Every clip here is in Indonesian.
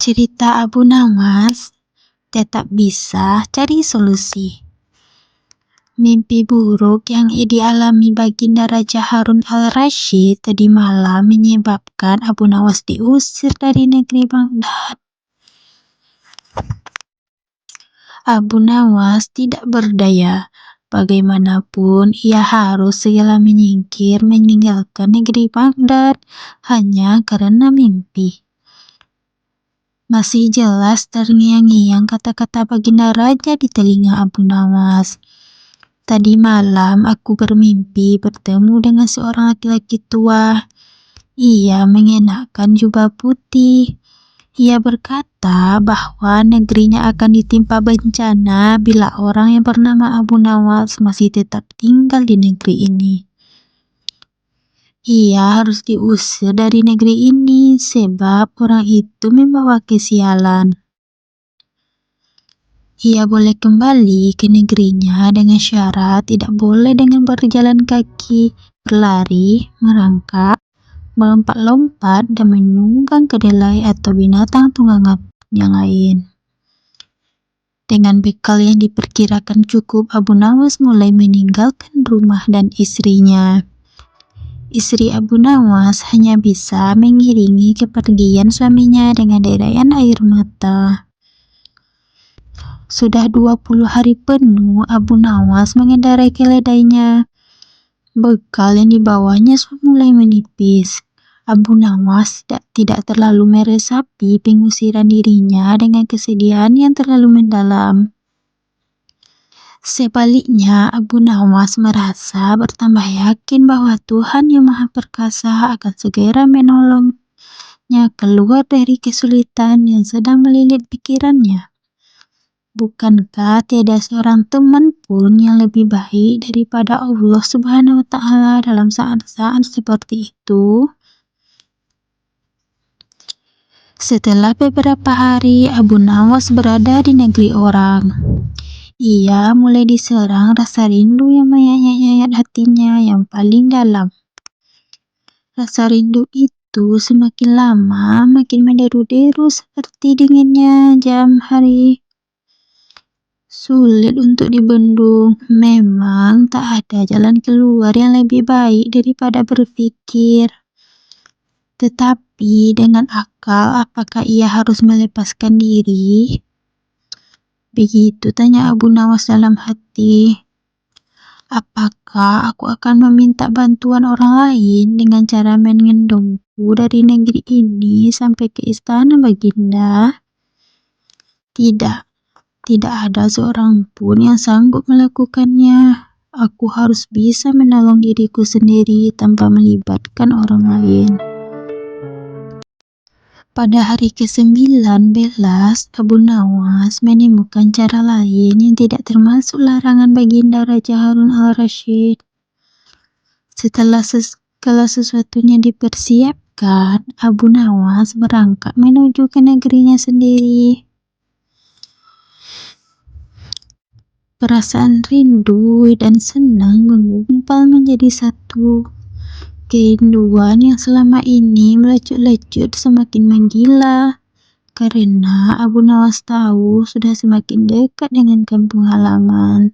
Cerita Abu Nawas tetap bisa cari solusi. Mimpi buruk yang dialami Baginda Raja Harun al-Rasyid tadi malam menyebabkan Abu Nawas diusir dari negeri Baghdad. Abu Nawas tidak berdaya. Bagaimanapun, ia harus segera meninggalkan negeri Baghdad hanya karena mimpi. Masih jelas terngiang-ngiang kata-kata Baginda Raja di telinga Abu Nawas. Tadi malam aku bermimpi bertemu dengan seorang laki-laki tua. Ia mengenakan jubah putih. Ia berkata bahwa negerinya akan ditimpa bencana bila orang yang bernama Abu Nawas masih tetap tinggal di negeri ini. Ia harus diusir dari negeri ini sebab orang itu membawa kesialan. Ia boleh kembali ke negerinya dengan syarat tidak boleh dengan berjalan kaki, berlari, merangkak, melompat-lompat, dan menunggang kedelai atau binatang tunggangan yang lain. Dengan bekal yang diperkirakan cukup, Abu Nawas mulai meninggalkan rumah dan istrinya. Istri Abu Nawas hanya bisa mengiringi kepergian suaminya dengan derayan air mata. Sudah 20 hari penuh Abu Nawas mengendarai keledainya. Bekal yang dibawanya sudah mulai menipis. Abu Nawas tidak terlalu meresapi pengusiran dirinya dengan kesedihan yang terlalu mendalam. Sebaliknya, Abu Nawas merasa bertambah yakin bahwa Tuhan Yang Maha Perkasa akan segera menolongnya keluar dari kesulitan yang sedang melilit pikirannya. Bukankah tiada seorang teman pun yang lebih baik daripada Allah Subhanahu wa Ta'ala dalam saat-saat seperti itu? Setelah beberapa hari Abu Nawas berada di negeri orang, ia mulai diserang rasa rindu yang menyayat-nyayat hatinya yang paling dalam. Rasa rindu itu semakin lama makin menderu-deru seperti dinginnya jam hari. Sulit untuk dibendung. Memang tak ada jalan keluar yang lebih baik daripada berpikir. Tetapi dengan akal, apakah ia harus melepaskan diri? Begitu tanya Abu Nawas dalam hati. Apakah aku akan meminta bantuan orang lain dengan cara mengendongku dari negeri ini sampai ke istana Baginda? Tidak ada seorang pun yang sanggup melakukannya. Aku harus bisa menolong diriku sendiri tanpa melibatkan orang lain. Pada hari ke-19, Abu Nawas menemukan cara lain yang tidak termasuk larangan Baginda Raja Harun al-Rasyid. Setelah segala sesuatunya dipersiapkan, Abu Nawas berangkat menuju ke negerinya sendiri. Perasaan rindu dan senang menggumpal menjadi satu. Kerinduan yang selama ini melecut-lecut semakin menggila, karena Abu Nawas tahu sudah semakin dekat dengan kampung halaman.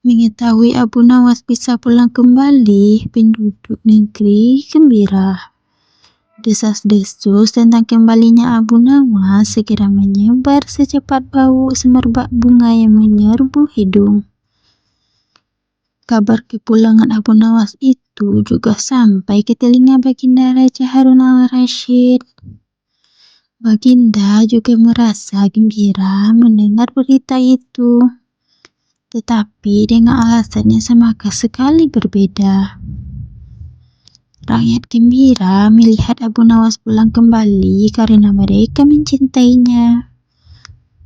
Mengetahui Abu Nawas bisa pulang kembali, penduduk negeri gembira. Desas-desus tentang kembalinya Abu Nawas segera menyebar secepat bau semerbak bunga yang menyerbu hidung. Kabar kepulangan Abu Nawas itu juga sampai ke telinga Baginda Raja Harun al-Rasyid. Baginda juga merasa gembira mendengar berita itu, tetapi dengan alasan yang sama sekali berbeda. Rakyat gembira melihat Abu Nawas pulang kembali karena mereka mencintainya.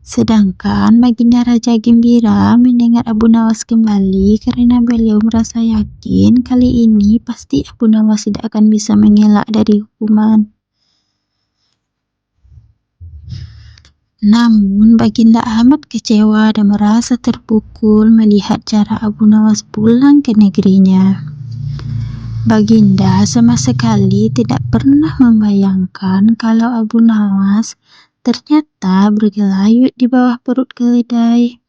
Sedangkan Baginda Raja gembira mendengar Abu Nawas kembali karena beliau merasa yakin kali ini pasti Abu Nawas tidak akan bisa mengelak dari hukuman. Namun Baginda amat kecewa dan merasa terpukul melihat cara Abu Nawas pulang ke negerinya. Baginda sama sekali tidak pernah membayangkan kalau Abu Nawas ternyata bergelayut di bawah perut keledai.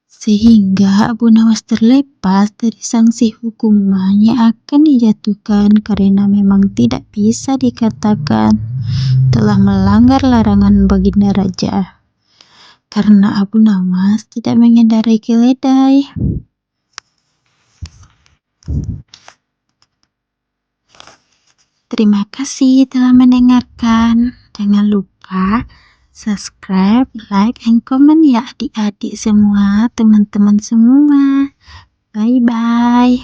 Sehingga Abu Nawas terlepas dari sanksi hukuman yang akan dijatuhkan karena memang tidak bisa dikatakan telah melanggar larangan Baginda Raja. Karena Abu Nawas tidak mengendarai keledai. Terima kasih telah mendengarkan. Jangan lupa subscribe, like, and comment ya adik-adik semua, teman-teman semua. Bye-bye.